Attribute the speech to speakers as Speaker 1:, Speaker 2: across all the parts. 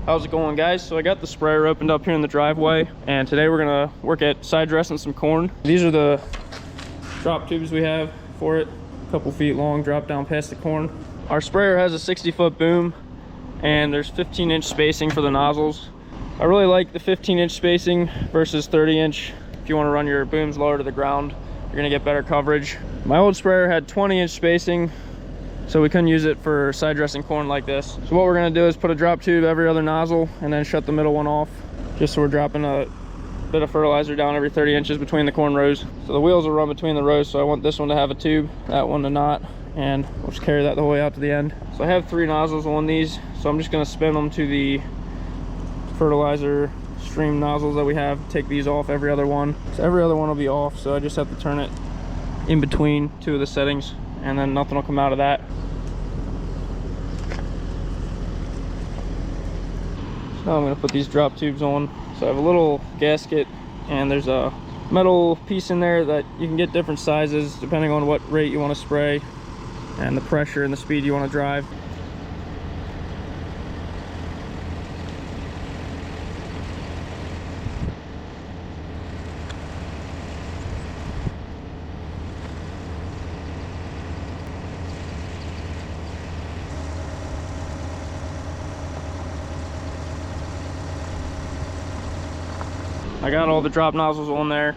Speaker 1: How's it going, guys? So I got the sprayer opened up here in the driveway, and today we're gonna work at side dressing some corn. These are the drop tubes we have for it, a couple feet long, drop down past the corn. Our sprayer has a 60-foot boom, and there's 15-inch spacing for the nozzles. I really like the 15-inch spacing versus 30-inch. If you want to run your booms lower to the ground, you're gonna get better coverage. My old sprayer had 20-inch spacing, so we couldn't use it for side dressing corn like this. So what we're gonna do is put a drop tube every other nozzle and then shut the middle one off, just so we're dropping a bit of fertilizer down every 30 inches between the corn rows. So the wheels will run between the rows, so I want this one to have a tube, that one to not, and we'll just carry that the whole way out to the end. So I have 3 nozzles on these, so I'm just gonna spin them to the fertilizer stream nozzles that we have. Take these off every other one. So every other one will be off, so I just have to turn it in between 2 of the settings, and then nothing will come out of that. So I'm going to put these drop tubes on. So I have a little gasket, and there's a metal piece in there that you can get different sizes depending on what rate you want to spray and the pressure and the speed you want to drive. I got all the drop nozzles on there.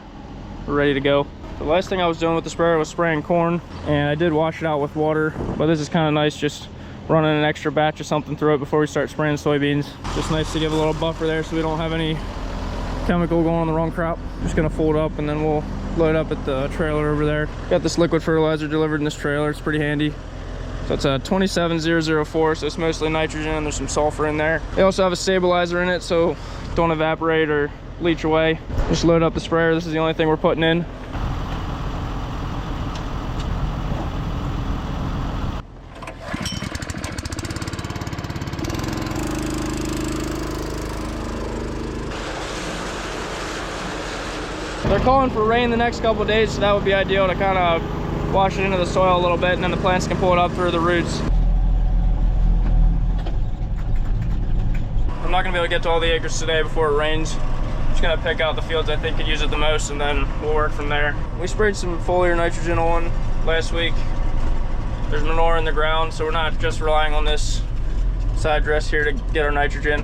Speaker 1: We're ready to go. The last thing I was doing with the sprayer was spraying corn, and I did wash it out with water, but this is kind of nice, just running an extra batch of something through it before we start spraying soybeans. Just nice to give a little buffer there so we don't have any chemical going on the wrong crop. Just gonna fold up and then we'll load up at the trailer over there. Got this liquid fertilizer delivered in this trailer. It's pretty handy. So it's a 27004, so it's mostly nitrogen and there's some sulfur in there. They also have a stabilizer in it, so don't evaporate or leach away. Just load up the sprayer. This is the only thing we're putting in. They're calling for rain the next couple of days, so that would be ideal to kind of wash it into the soil a little bit, and then the plants can pull it up through the roots. I'm not gonna be able to get to all the acres today before it rains. Just gonna pick out the fields I think could use it the most, and then we'll work from there. We sprayed some foliar nitrogen on last week. There's manure in the ground, so we're not just relying on this side dress here to get our nitrogen.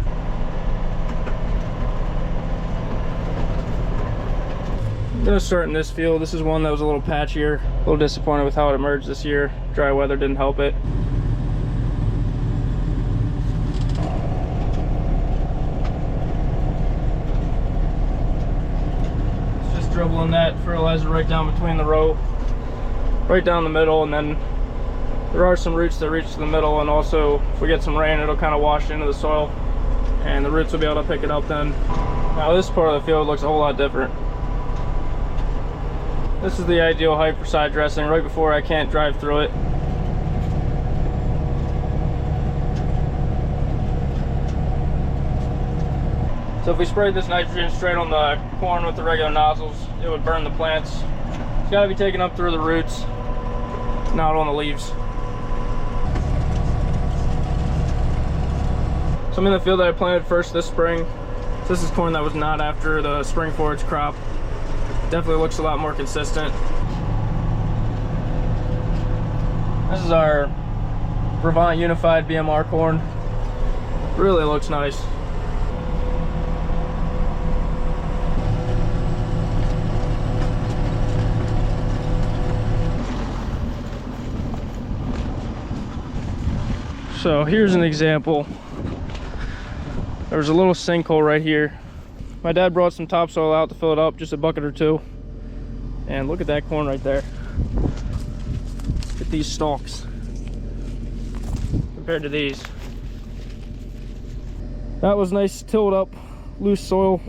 Speaker 1: I'm gonna start in this field. This is one that was a little patchier. A little disappointed with how it emerged this year. Dry weather didn't help it. Dribbling that fertilizer right down between the row, right down the middle, and then there are some roots that reach to the middle, and also if we get some rain it'll kind of wash into the soil and the roots will be able to pick it up then. Now this part of the field looks a whole lot different. This is the ideal height for side dressing, right before I can't drive through it. So if we sprayed this nitrogen straight on the corn with the regular nozzles, it would burn the plants. It's got to be taken up through the roots, not on the leaves. So I'm in the field that I planted first this spring. So this is corn that was not after the spring forage crop. Definitely looks a lot more consistent. This is our Brevant Unified BMR corn. Really looks nice. So here's an example. There was a little sinkhole right here. My dad brought some topsoil out to fill it up, just a bucket or 2. And look at that corn right there. Look at these stalks compared to these. That was nice tilled up, loose soil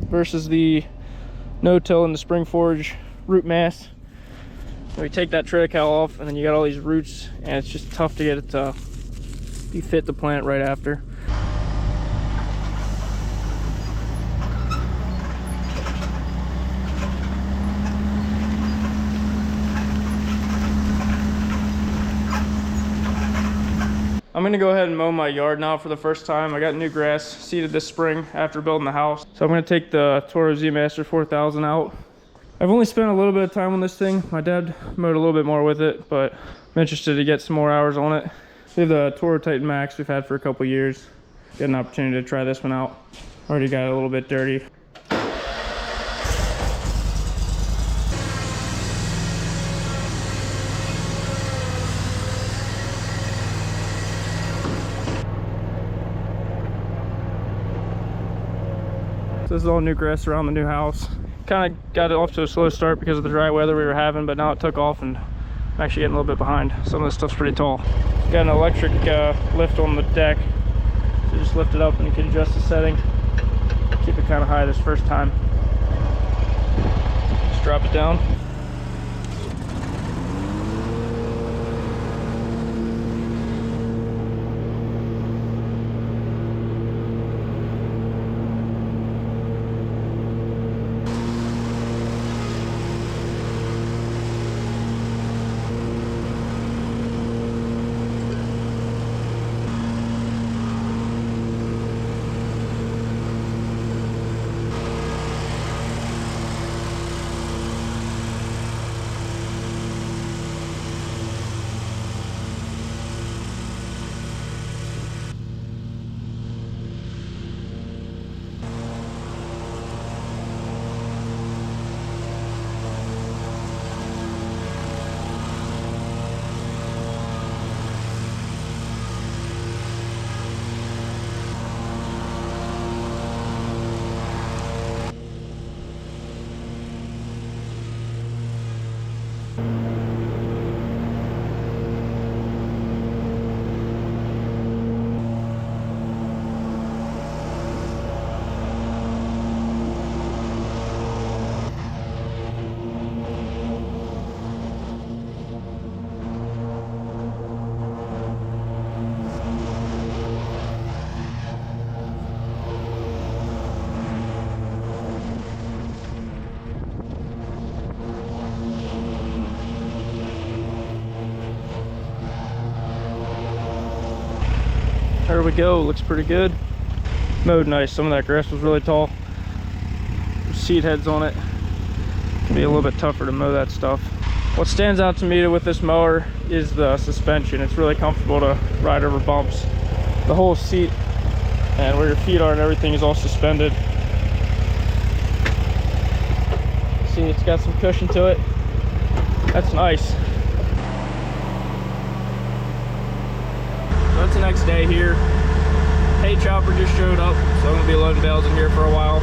Speaker 1: versus the no-till in the spring forage root mass. So we take that triticale off, and then you got all these roots, and it's just tough to get it to be fit to plant right after. I'm gonna go ahead and mow my yard now for the first time. I got new grass seeded this spring after building the house. So I'm gonna take the Toro Z Master 4000 out. I've only spent a little bit of time on this thing. My dad mowed a little bit more with it, but I'm interested to get some more hours on it. We have the Toro Titan Max we've had for a couple years. Get an opportunity to try this one out. Already got it a little bit dirty. So this is all new grass around the new house. Kind of got it off to a slow start because of the dry weather we were having, but now it took off and I'm actually getting a little bit behind. Some of this stuff's pretty tall. Got an electric lift on the deck. So just lift it up and you can adjust the setting. Keep it kind of high this first time. Just drop it down. There we go, looks pretty good. Mowed nice, some of that grass was really tall. Seed heads on it. Can be a little bit tougher to mow that stuff. What stands out to me with this mower is the suspension. It's really comfortable to ride over bumps. The whole seat and where your feet are and everything is all suspended. See, it's got some cushion to it. That's nice. So that's the next day here. Hay chopper just showed up, so I'm gonna be loading bales in here for a while.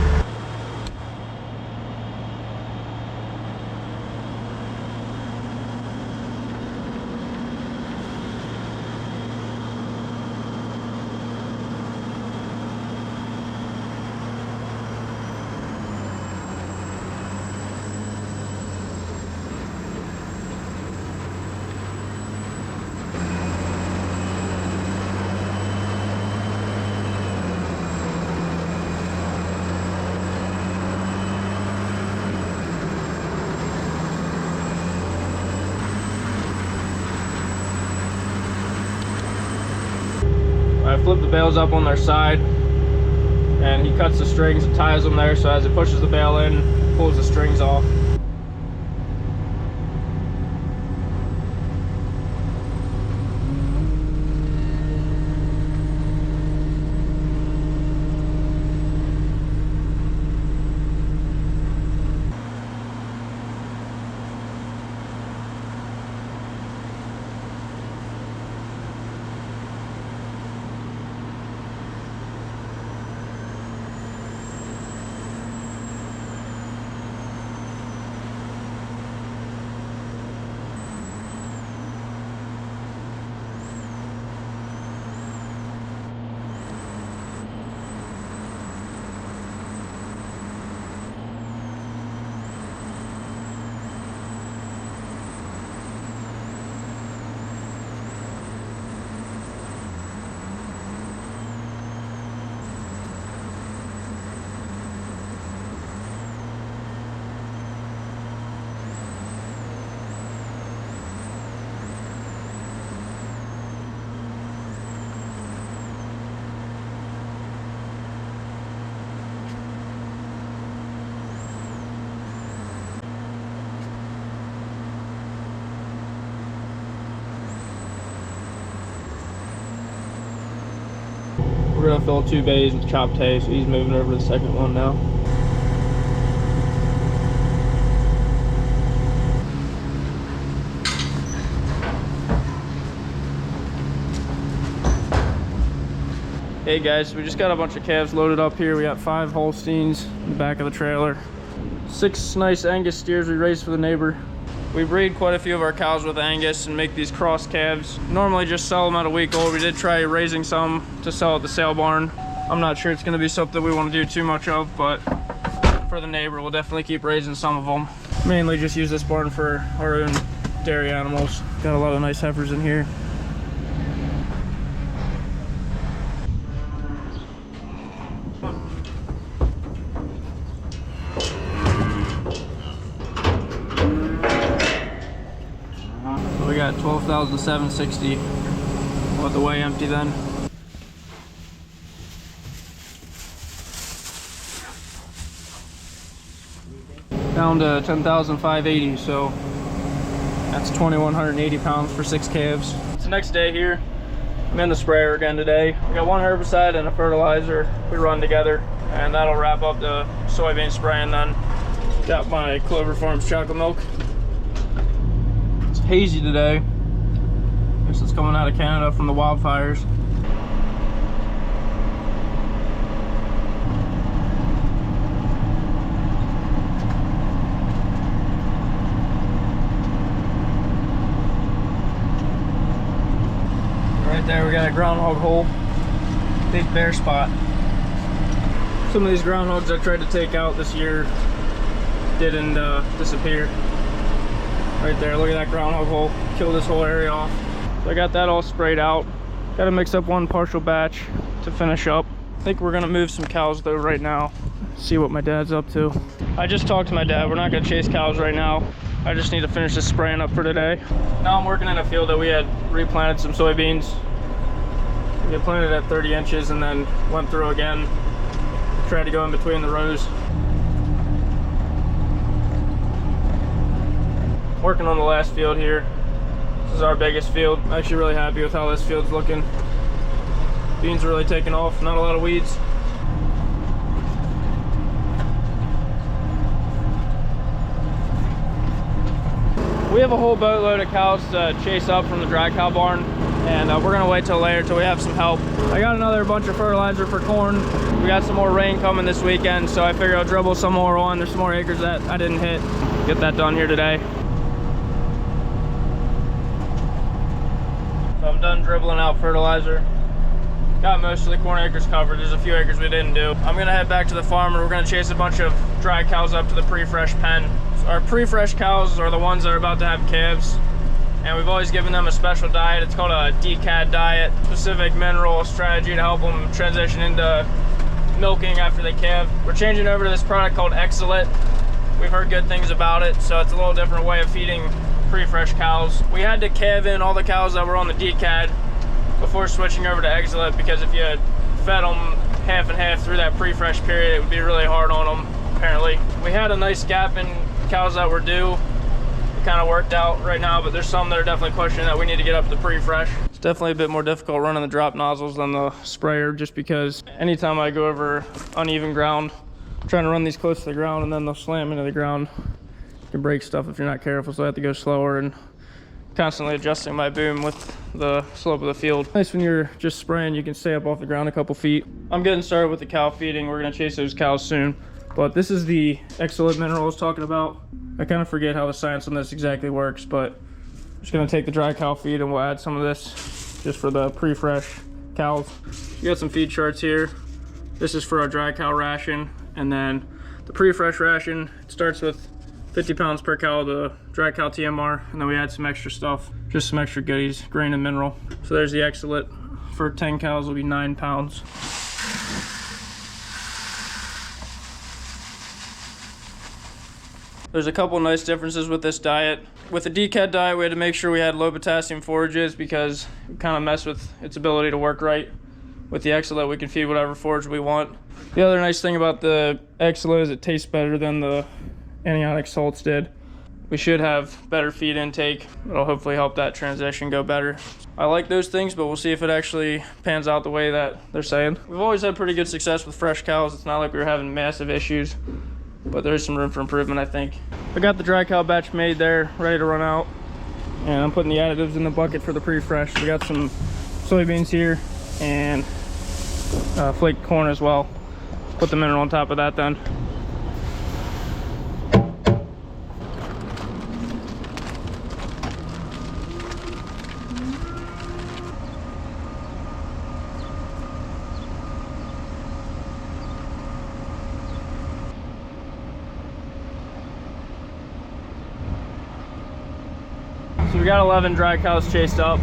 Speaker 1: I flip the bales up on their side and he cuts the strings and ties them there, so as it pushes the bale in, pulls the strings off. We're gonna fill 2 bays with chopped hay, so he's moving over to the second one now. Hey guys, we just got a bunch of calves loaded up here. We got 5 Holsteins in the back of the trailer. 6 nice Angus steers we raised for the neighbor. We breed quite a few of our cows with Angus and make these cross calves. Normally just sell them at a week old. We did try raising some to sell at the sale barn. I'm not sure it's gonna be something we wanna do too much of, but for the neighbor, we'll definitely keep raising some of them. Mainly just use this barn for our own dairy animals. Got a lot of nice heifers in here. We got 12,760. We'll let the weigh empty then. Down to 10,580, so that's 2,180 pounds for 6 calves. It's the next day here. I'm in the sprayer again today. We got 1 herbicide and a fertilizer we run together, and that'll wrap up the soybean spraying then. Got my Clover Farms chocolate milk. Hazy today. Guess it's coming out of Canada from the wildfires. Right there we got a groundhog hole. Big bare spot. Some of these groundhogs I tried to take out this year didn't disappear. Right there, look at that groundhog hole. Kill this whole area off. So I got that all sprayed out. Got to mix up 1 partial batch to finish up. I think we're gonna move some cows though right now. See what my dad's up to. I just talked to my dad. We're not gonna chase cows right now. I just need to finish this spraying up for today. Now I'm working in a field that we had replanted some soybeans. We had planted at 30 inches and then went through again. Tried to go in between the rows. Working on the last field here. This is our biggest field. I'm actually really happy with how this field's looking. Beans are really taking off, not a lot of weeds. We have a whole boatload of cows to chase up from the dry cow barn, and we're gonna wait till later till we have some help. I got another bunch of fertilizer for corn. We got some more rain coming this weekend, so I figure I'll dribble some more on. There's some more acres that I didn't hit. Get that done here today. I'm done dribbling out fertilizer. Got most of the corn acres covered. There's a few acres we didn't do. I'm gonna head back to the farm and we're gonna chase a bunch of dry cows up to the pre-fresh pen. So our pre-fresh cows are the ones that are about to have calves, and we've always given them a special diet. It's called a DCAD diet, specific mineral strategy to help them transition into milking after they calve. We're changing over to this product called Excellent. We've heard good things about it, so it's a little different way of feeding pre-fresh cows. We had to calve in all the cows that were on the DCAD before switching over to Excellent, because if you fed them half and half through that pre-fresh period, it would be really hard on them, apparently. We had a nice gap in cows that were due. It kind of worked out right now, but there's some that are definitely questioning that we need to get up to pre-fresh. It's definitely a bit more difficult running the drop nozzles than the sprayer, just because anytime I go over uneven ground, I'm trying to run these close to the ground and then they'll slam into the ground. You can break stuff if you're not careful, so I have to go slower and constantly adjusting my boom with the slope of the field. Nice when you're just spraying, you can stay up off the ground a couple feet. I'm getting started with the cow feeding. We're gonna chase those cows soon, but this is the Excellent mineral I was talking about. I kind of forget how the science on this exactly works, but I'm just gonna take the dry cow feed and we'll add some of this just for the pre-fresh cows. You got some feed charts here. This is for our dry cow ration, and then the pre-fresh ration, it starts with 50 pounds per cow, the dry cow TMR, and then we add some extra stuff, just some extra goodies, grain and mineral. So there's the Excellent. For 10 cows will be 9 pounds. There's a couple nice differences with this diet. With the DCAD diet, we had to make sure we had low potassium forages because it kind of messed with its ability to work right. With the Excellent, we can feed whatever forage we want. The other nice thing about the Excellent is it tastes better than the antibiotic salts did. we should have better feed intake. It'll hopefully help that transition go better. I like those things, but we'll see if it actually pans out the way that they're saying. We've always had pretty good success with fresh cows. It's not like we were having massive issues, but there's some room for improvement, I think. I got the dry cow batch made there, ready to run out. And I'm putting the additives in the bucket for the pre-fresh. We got some soybeans here and flaked corn as well. Put the mineral on top of that then. So we got 11 dry cows chased up,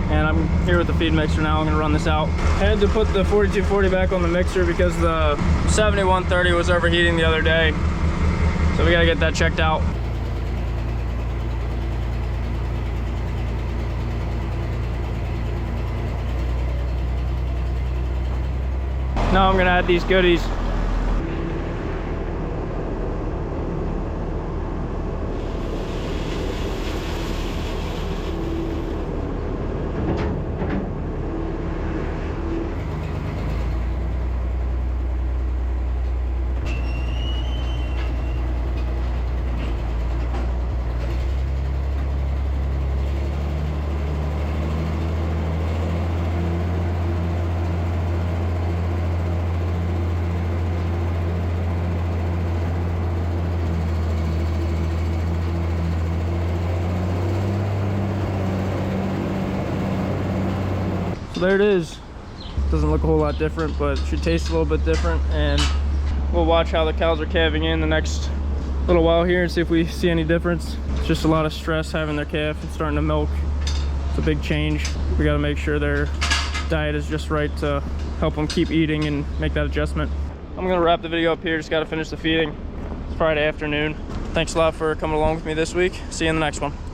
Speaker 1: and I'm here with the feed mixer now. I'm gonna run this out. I had to put the 4240 back on the mixer because the 7130 was overheating the other day. So we gotta get that checked out. Now I'm gonna add these goodies. So there it is. Doesn't look a whole lot different, but it should taste a little bit different, and we'll watch how the cows are calving in the next little while here and see if we see any difference. It's just a lot of stress having their calf and starting to milk. It's a big change. We got to make sure their diet is just right to help them keep eating and make that adjustment. I'm gonna wrap the video up here. Just got to finish the feeding. It's Friday afternoon. Thanks a lot for coming along with me this week. See you in the next one.